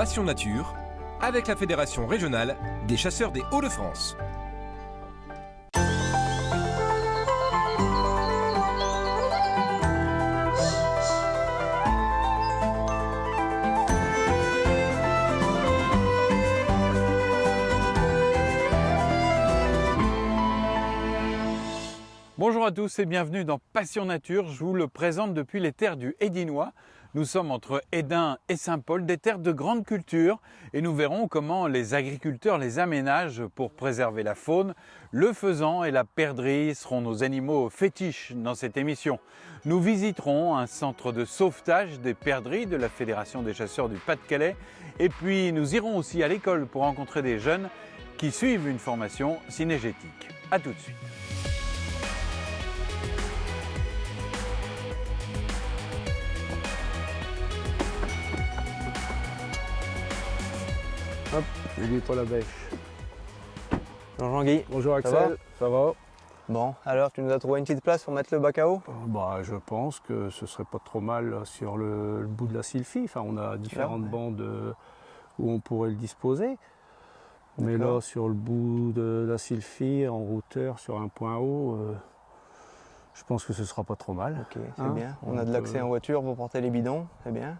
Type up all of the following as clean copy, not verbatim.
Passion Nature, avec la Fédération régionale des chasseurs des Hauts-de-France. Bonjour à tous et bienvenue dans Passion Nature. Je vous le présente depuis les terres du Hédinois. Nous sommes entre Hesdin et Saint-Paul, des terres de grande culture, et nous verrons comment les agriculteurs les aménagent pour préserver la faune. Le faisan et la perdrix seront nos animaux fétiches dans cette émission. Nous visiterons un centre de sauvetage des perdrix de la Fédération des chasseurs du Pas-de-Calais, et puis nous irons aussi à l'école pour rencontrer des jeunes qui suivent une formation cynégétique. A tout de suite. Hop, n'oublie pas la bêche. Bonjour Jean-Guy. Bonjour Axel, ça va? Bon, alors tu nous as trouvé une petite place pour mettre le bac à eau? Je pense que ce serait pas trop mal sur le bout de la sylphie. Enfin, on a différentes bandes où on pourrait le disposer. Mais là, sur le bout de la sylphie, en hauteur, sur un point haut, je pense que ce sera pas trop mal. Ok, c'est bien. On a de l'accès en voiture pour porter les bidons, c'est bien.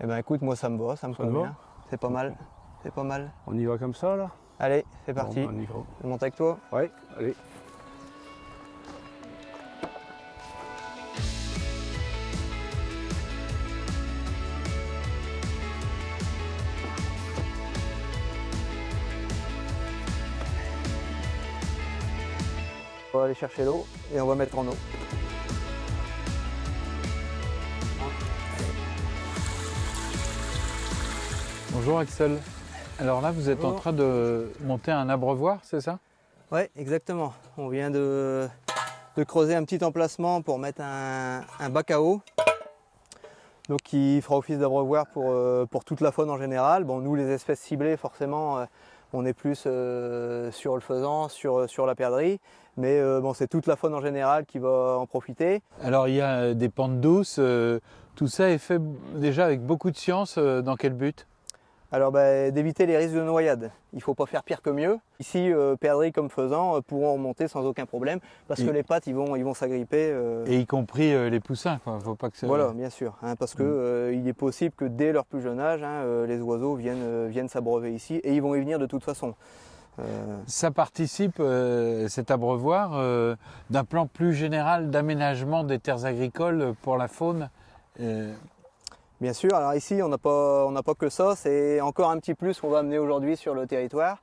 Eh ben écoute, moi ça me va, ça me convient. C'est pas mal, c'est pas mal. On y va comme ça là? Allez, c'est parti. Bon, on y va. Je monte avec toi? Ouais, allez. On va aller chercher l'eau et on va mettre en eau. Bonjour Axel. Alors là, vous êtes en train de monter un abreuvoir, c'est ça? Oui, exactement. On vient de creuser un petit emplacement pour mettre un bac à eau. Donc qui fera office d'abreuvoir pour toute la faune en général. Bon, nous, les espèces ciblées, forcément, on est plus sur le faisan, sur la perdrix. Mais bon, c'est toute la faune en général qui va en profiter. Alors il y a des pentes douces, tout ça est fait déjà avec beaucoup de science. Dans quel but? Alors d'éviter les risques de noyade. Il ne faut pas faire pire que mieux. Ici, perdrix comme faisan pourront remonter sans aucun problème parce que les pattes ils vont s'agripper. Et y compris les poussins, quoi. Faut pas que ça... Voilà, bien sûr. Parce que il est possible que dès leur plus jeune âge, les oiseaux viennent s'abreuver ici et ils vont y venir de toute façon. Ça participe, cet abreuvoir, d'un plan plus général d'aménagement des terres agricoles pour la faune. Bien sûr, alors ici on n'a pas que ça, c'est encore un petit plus qu'on va amener aujourd'hui sur le territoire.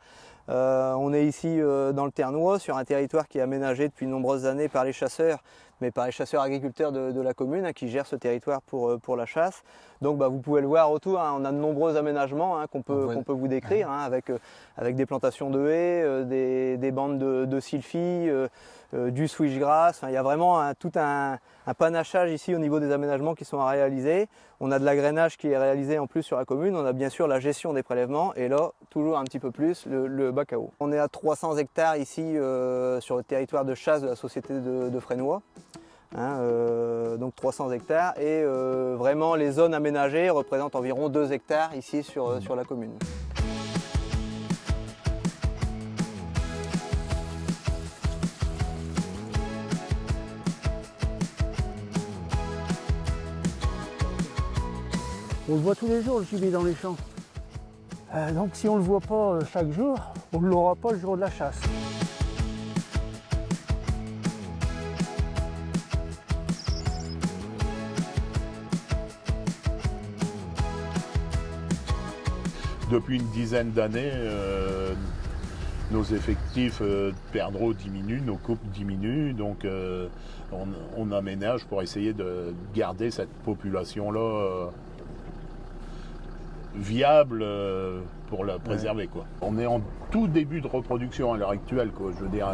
On est ici dans le Ternois, sur un territoire qui est aménagé depuis de nombreuses années par les chasseurs, mais par les chasseurs agriculteurs de la commune qui gèrent ce territoire pour la chasse. Donc vous pouvez le voir autour, on a de nombreux aménagements qu'on peut vous décrire, avec des plantations de haies, des bandes de sylphie, du switchgrass. Il y a vraiment tout un panachage ici au niveau des aménagements qui sont à réaliser. On a de l'agrainage qui est réalisé en plus sur la commune. On a bien sûr la gestion des prélèvements et là, toujours un petit peu plus, le bac à eau. On est à 300 hectares ici sur le territoire de chasse de la société de Fresnois. Donc 300 hectares et vraiment les zones aménagées représentent environ 2 hectares ici sur la commune. On le voit tous les jours le gibier dans les champs. Donc si on ne le voit pas chaque jour, on ne l'aura pas le jour de la chasse. Depuis une dizaine d'années, nos effectifs de perdreaux diminuent, nos coupes diminuent, donc on aménage pour essayer de garder cette population-là viable pour la préserver, quoi. On est en tout début de reproduction à l'heure actuelle, quoi. Je veux dire,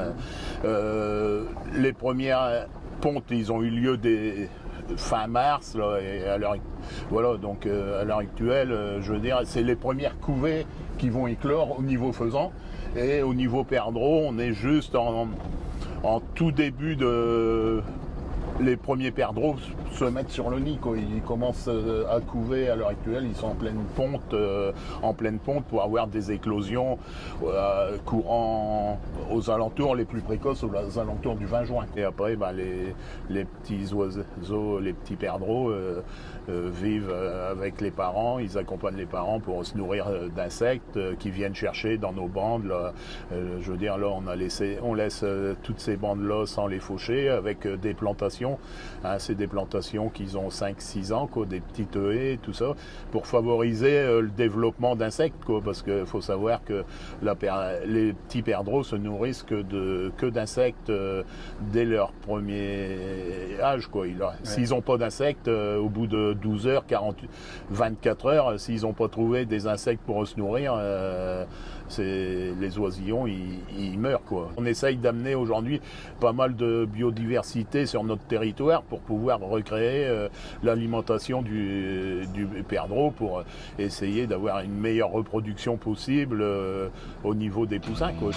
les premières pontes, ils ont eu lieu fin mars, là, et à l'heure actuelle, je veux dire, c'est les premières couvées qui vont éclore au niveau faisan, et au niveau perdreau, on est juste en tout début de les premiers perdreaux se mettent sur le nid, quoi. Ils commencent à couver à l'heure actuelle, ils sont en pleine ponte pour avoir des éclosions courant aux alentours, les plus précoces aux alentours du 20 juin. Et après, les petits oiseaux, les petits perdreaux vivent avec les parents, ils accompagnent les parents pour se nourrir d'insectes qui viennent chercher dans nos bandes. Là. Je veux dire, là, on laisse toutes ces bandes-là sans les faucher avec des plantations. Hein, c'est des plantations qui ont 5-6 ans, quoi, des petites haies, tout ça, pour favoriser le développement d'insectes, quoi, parce qu'il faut savoir que les petits perdreaux se nourrissent que d'insectes dès leur premier âge, quoi. S'ils n'ont pas d'insectes, au bout de 12 heures, 24 heures, s'ils n'ont pas trouvé des insectes pour se nourrir, les oisillons, ils meurent, quoi. On essaye d'amener aujourd'hui pas mal de biodiversité sur notre territoire pour pouvoir recréer l'alimentation du perdreau pour essayer d'avoir une meilleure reproduction possible au niveau des poussins, quoi.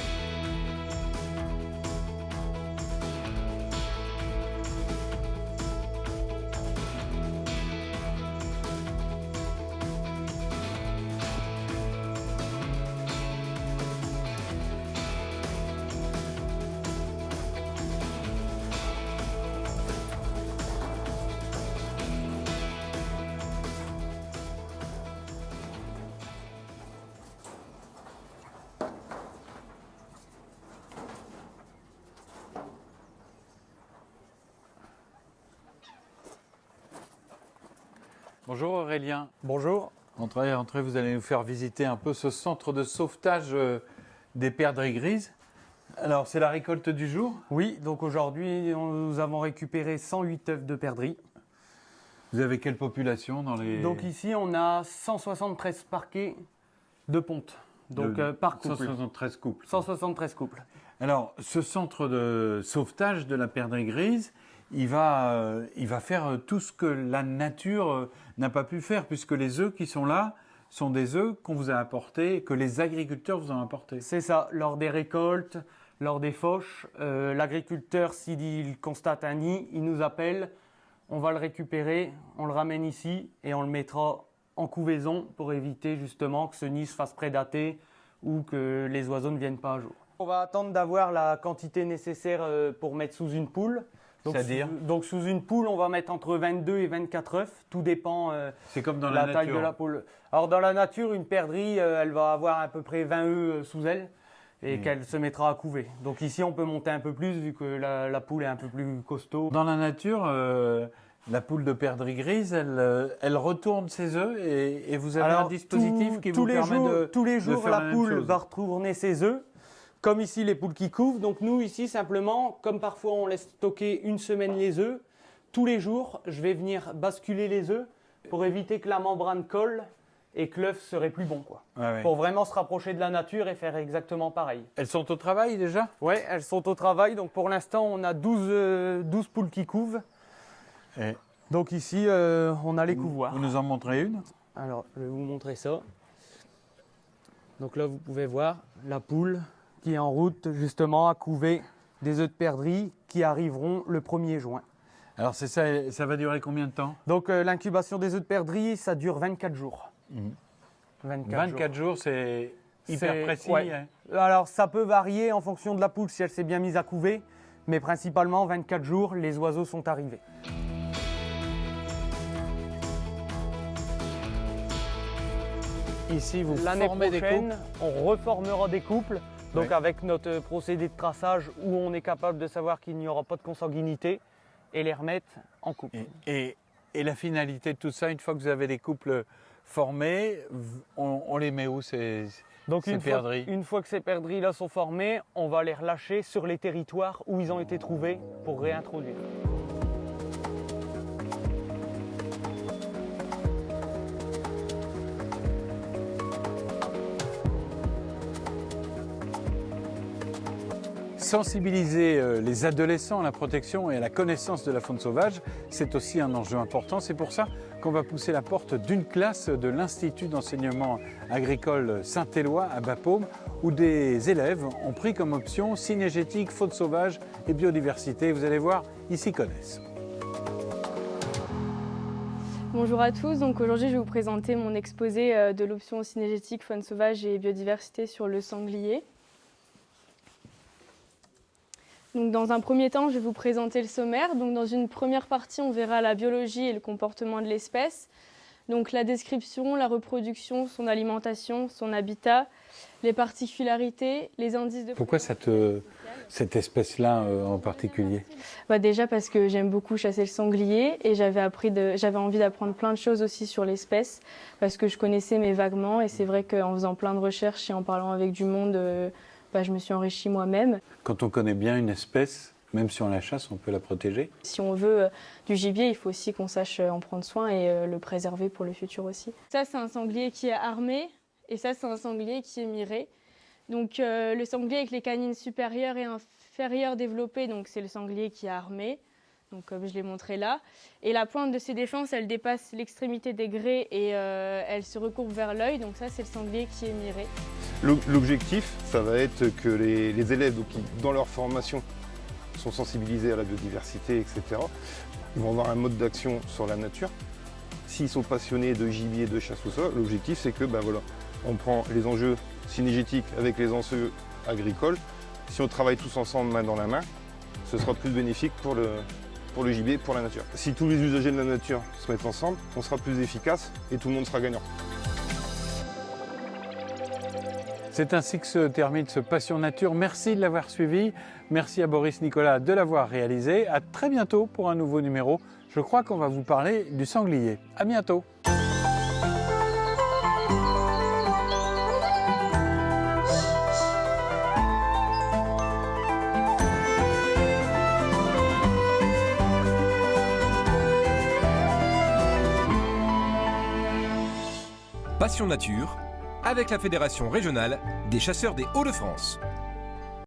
Bonjour Aurélien. Bonjour. Entrez, vous allez nous faire visiter un peu ce centre de sauvetage des perdrix grises. Alors, c'est la récolte du jour? Oui, donc aujourd'hui, nous avons récupéré 108 œufs de perdrix. Vous avez quelle population dans les... Donc ici, on a 173 parquets de ponte. Donc par couple. 173 couples. 173 couples. Alors, ce centre de sauvetage de la perdrix grise, il va faire tout ce que la nature n'a pas pu faire, puisque les œufs qui sont là sont des œufs qu'on vous a apportés, que les agriculteurs vous ont apportés. C'est ça, lors des récoltes, lors des fauches, l'agriculteur, s'il constate un nid, il nous appelle, on va le récupérer, on le ramène ici et on le mettra en couvaison pour éviter justement que ce nid se fasse prédater ou que les oiseaux ne viennent pas à jour. On va attendre d'avoir la quantité nécessaire pour mettre sous une poule. C'est-à-dire ? Donc sous une poule, on va mettre entre 22 et 24 œufs. Tout dépend c'est comme dans de la taille de la poule. Alors dans la nature, une perdrix, elle va avoir à peu près 20 œufs sous elle et qu'elle se mettra à couver. Donc ici, on peut monter un peu plus vu que la poule est un peu plus costaud. Dans la nature, la poule de perdrix grise, elle retourne ses œufs et vous avez un dispositif qui vous permet de tous les jours, faire la poule chose. va retourner ses œufs. Comme ici, les poules qui couvent. Donc nous, ici, simplement, comme parfois on laisse stocker une semaine les œufs, tous les jours, je vais venir basculer les œufs pour éviter que la membrane colle et que l'œuf serait plus bon, quoi. Ouais. Pour vraiment se rapprocher de la nature et faire exactement pareil. Elles sont au travail déjà? Oui, elles sont au travail. Donc pour l'instant, on a 12 poules qui couvent. Et donc ici, on a les couvoirs. vous nous en montrez une? Alors, je vais vous montrer ça. Donc là, vous pouvez voir la poule qui est en route justement à couver des œufs de perdrix qui arriveront le 1er juin. Alors c'est ça, ça va durer combien de temps? Donc l'incubation des œufs de perdrix, ça dure 24 jours. 24 jours, c'est hyper précis. Ouais. Hein. Alors ça peut varier en fonction de la poule si elle s'est bien mise à couver, mais principalement 24 jours, les oiseaux sont arrivés. Ici, vous L'année formez des prochaine, couples. on reformera des couples. Donc Ouais. avec notre procédé de traçage où on est capable de savoir qu'il n'y aura pas de consanguinité et les remettre en couple. Et la finalité de tout ça, une fois que vous avez des couples formés, on les met où ces perdrix? Une fois que ces perdrix-là sont formés, on va les relâcher sur les territoires où ils ont été trouvés pour réintroduire. Sensibiliser les adolescents à la protection et à la connaissance de la faune sauvage, c'est aussi un enjeu important. C'est pour ça qu'on va pousser la porte d'une classe de l'Institut d'enseignement agricole Saint-Éloi à Bapaume, où des élèves ont pris comme option cynégétique, faune sauvage et biodiversité. Vous allez voir, ils s'y connaissent. Bonjour à tous, donc aujourd'hui je vais vous présenter mon exposé de l'option cynégétique, faune sauvage et biodiversité sur le sanglier. Donc dans un premier temps, je vais vous présenter le sommaire. Donc dans une première partie, on verra la biologie et le comportement de l'espèce. Donc la description, la reproduction, son alimentation, son habitat, les particularités, les indices de... Pourquoi cette espèce-là en particulier? Déjà parce que j'aime beaucoup chasser le sanglier et j'avais envie d'apprendre plein de choses aussi sur l'espèce parce que je connaissais mais vaguement et c'est vrai qu'en faisant plein de recherches et en parlant avec du monde, je me suis enrichie moi-même. Quand on connaît bien une espèce, même si on la chasse, on peut la protéger? Si on veut du gibier, il faut aussi qu'on sache en prendre soin et le préserver pour le futur aussi. Ça, c'est un sanglier qui est armé et ça, c'est un sanglier qui est miré. Donc le sanglier avec les canines supérieures et inférieures développées, donc c'est le sanglier qui est armé, donc comme je l'ai montré là. Et la pointe de ses défenses, elle dépasse l'extrémité des grès et elle se recourbe vers l'œil, donc ça, c'est le sanglier qui est miré. L'objectif, ça va être que les élèves, donc, qui, dans leur formation, sont sensibilisés à la biodiversité, etc. Ils vont avoir un mode d'action sur la nature. S'ils sont passionnés de gibier, de chasse ou ça, l'objectif c'est que on prend les enjeux cynégétiques avec les enjeux agricoles. Si on travaille tous ensemble main dans la main, ce sera plus bénéfique pour le gibier, pour la nature. Si tous les usagers de la nature se mettent ensemble, on sera plus efficace et tout le monde sera gagnant. C'est ainsi que se termine ce Passion Nature. Merci de l'avoir suivi. Merci à Boris Nicolas de l'avoir réalisé. À très bientôt pour un nouveau numéro. Je crois qu'on va vous parler du sanglier. À bientôt. Passion Nature, avec la Fédération régionale des chasseurs des Hauts-de-France.